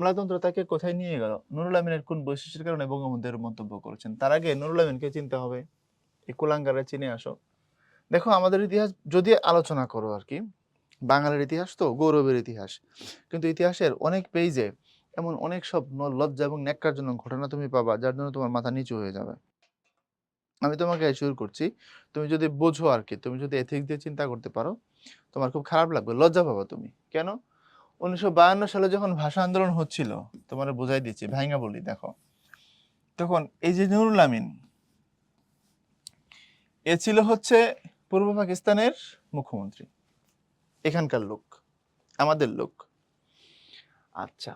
আমলাতন্ত্র তাকে কোথায় নিয়ে গেল? নুরুল আমিনের কোন বৈশিষ্ট্যের কারণে বঙ্গবন্ধু এর মন্তব্য করেছেন? তার আগে নুরুল আমিনকে চিনতে হবে। এই কুলাঙ্গারে চিনে আসো। দেখো আমাদের ইতিহাস যদি আলোচনা করো আরকি, বাঙালির ইতিহাস তো গৌরবের ইতিহাস। কিন্তু ইতিহাসের অনেক পেইজে এমন অনেক সব লজ্জা এবং ন্যাক্কারজনক ঘটনা তুমি পাবা যার জন্য তোমার মাথা নিচু হয়ে যাবে। আমি তোমাকে অ্যাসিওর করছি, তুমি যদি বোঝো আরকি, তুমি যদি এথিক্স দিয়ে চিন্তা করতে পারো, তোমার খুব খারাপ লাগবে, লজ্জা পাবা তুমি। কেন? ১৯৫২ সালে যখন ভাষা আন্দোলন হচ্ছিল, তোমারে বুঝাই দিচ্ছি, ভাইঙ্গা বলি দেখো। তখন এই যে নুরুল আমিন, এ ছিল হচ্ছে পূর্ব পাকিস্তানের মুখ্যমন্ত্রী। এখানকার লোক, আমাদের লোক। আচ্ছা।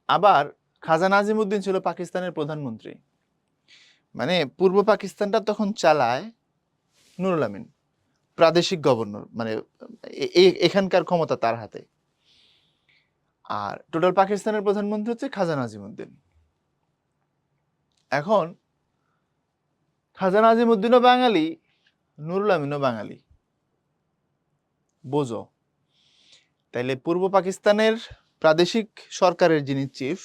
আবার খাজা নাজিমউদ্দিন ছিল পাকিস্তানের প্রধানমন্ত্রী। মানে পূর্ব পাকিস্তানটা তখন চালায় নুরুল আমিন, প্রাদেশিক গভর্নর, মানে এখানকার ক্ষমতা তার হাতে। আর টোটাল পাকিস্তানের প্রধানমন্ত্রী হচ্ছে খাজা নাজিমউদ্দিন। এখন খাজা নাজিমউদ্দিনও বাঙালি, নুরুল আমিনও বাঙালি। বোঝো। তাইলে পূর্ব পাকিস্তানের প্রাদেশিক সরকারের যিনি চিফ,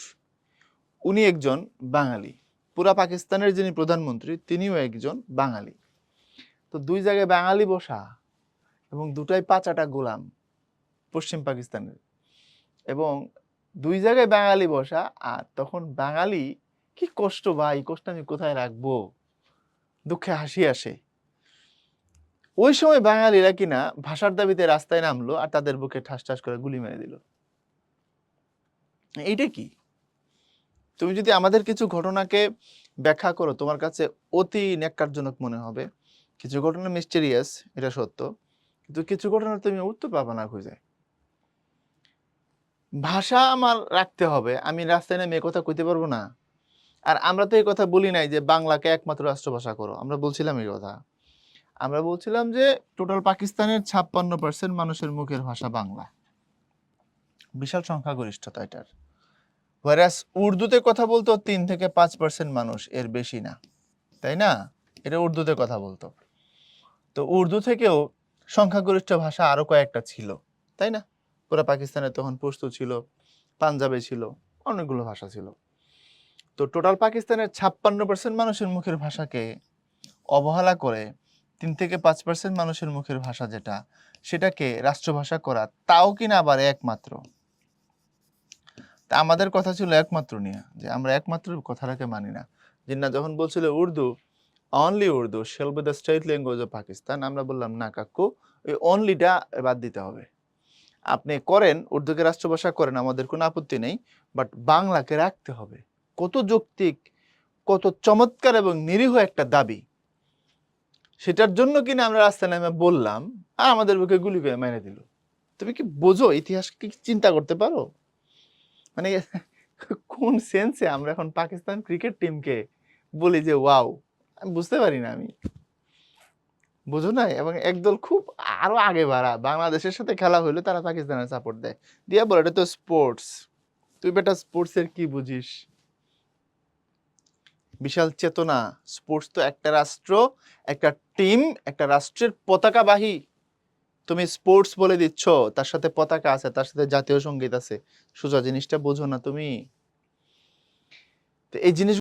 উনি একজন বাঙালি। পুরা পাকিস্তানের যিনি প্রধানমন্ত্রী, তিনিও একজন বাঙালি। তো দুই জায়গায় বাঙালি বসা, এবং দুটাই পাচাটা গোলাম পশ্চিম পাকিস্তানের, এবং দুই জায়গায় বাঙালি বসা। আর তখন বাঙালি কি কষ্ট ভাই, কষ্ট আমি কোথায় রাখবো, দুঃখে হাসি আসে। ওই সময় বাঙালিরা কিনা ভাষার দাবিতে রাস্তায় নামলো আর তাদের বুকে ঠাস ঠাস করে গুলি মেরে দিল। এইটা কি? তুমি যদি আমাদের কিছু ঘটনাকে ব্যাখ্যা করো, তোমার কাছে অতি ন্যাক্কারজনক মনে হবে। কিছু ঘটনা মিস্টেরিয়াস, এটা সত্য, কিন্তু কিছু ঘটনা তুমি উত্তর পাবা না খুঁজে। ভাষা আমার রাখতে হবে, আমি রাস্তায় নেমে কথা কইতে পারবো না? আর আমরা তো এই কথা বলি নাই যে বাংলাকে একমাত্র রাষ্ট্রভাষা করো, আমরা বলছিলাম এই কথা। আমরা বলছিলাম যে টোটাল পাকিস্তানের 56% মানুষের মুখের ভাষা বাংলা, বিশাল সংখ্যাগরিষ্ঠতা এটার। ওয়ারাস উর্দুতে কথা বলতো 3 থেকে 5% মানুষ, এর বেশি না, তাই না? এটা উর্দুতে কথা বলতো। তো উর্দু থেকেও সংখ্যাগরিষ্ঠ ভাষা আরো কয়েকটা ছিল, তাই না? পুরো পাকিস্তানে তখন পশতু ছিল, পাঞ্জাবে ছিল, অনেকগুলো ভাষা ছিল। তো টোটাল পাকিস্তানের 56% মানুষের মুখের ভাষাকে অবহেলা করে 3 থেকে 5% মানুষের মুখের ভাষা যেটা, সেটাকে রাষ্ট্রভাষা করা, তাও কিনা আবার একমাত্র। তা আমাদের কথা ছিল একমাত্র নিয়ে, যে আমরা একমাত্র কথাটাকে মানি না। জিন্না যখন বলছিল Urdu, only Urdu shall be the state language of Pakistan, আমরা বললাম না কাকু, ওই অনলিটা বাদ দিতে হবে। আপনি করেন উর্দুকে রাষ্ট্রভাষা করেন, আমাদের কোনো আপত্তি নেই, বাট বাংলাকে রাখতে হবে। কত যৌক্তিক, কত চমৎকার এবং নিরীহ একটা দাবি, সেটার জন্য কিনা আমরা রাস্তায় নেমে বললাম, আর আমাদের বুকে গুলি করে মেরে দিল। তুমি কি বোঝো? ইতিহাস কি চিন্তা করতে পারো? মানে কোন সেন্সে আমরা এখন পাকিস্তান ক্রিকেট টিমকে বলি যে ওয়াও? আমি বুঝতে পারি না। আমি বুঝো না? এবং একদল খুব আরো আগে বাড়া, বাংলাদেশের সাথে খেলা হইলে তারা পাকিস্তানের সাপোর্ট দেয়, দিয়া বলে এটা তো স্পোর্টস। তুই বেটা স্পোর্টস এর কি বুঝিস? বিশাল চেতনা। স্পোর্টস তো একটা রাষ্ট্র, একটা টিম, একটা রাষ্ট্রের পতাকাবাহী। তুমি স্পোর্টস বলে দিচ্ছ, তার সাথে পতাকা আছে, তার সাথে জাতীয় সঙ্গীত আছে। সোজা জিনিসটা বোঝো না তুমি? তো এই জিনিস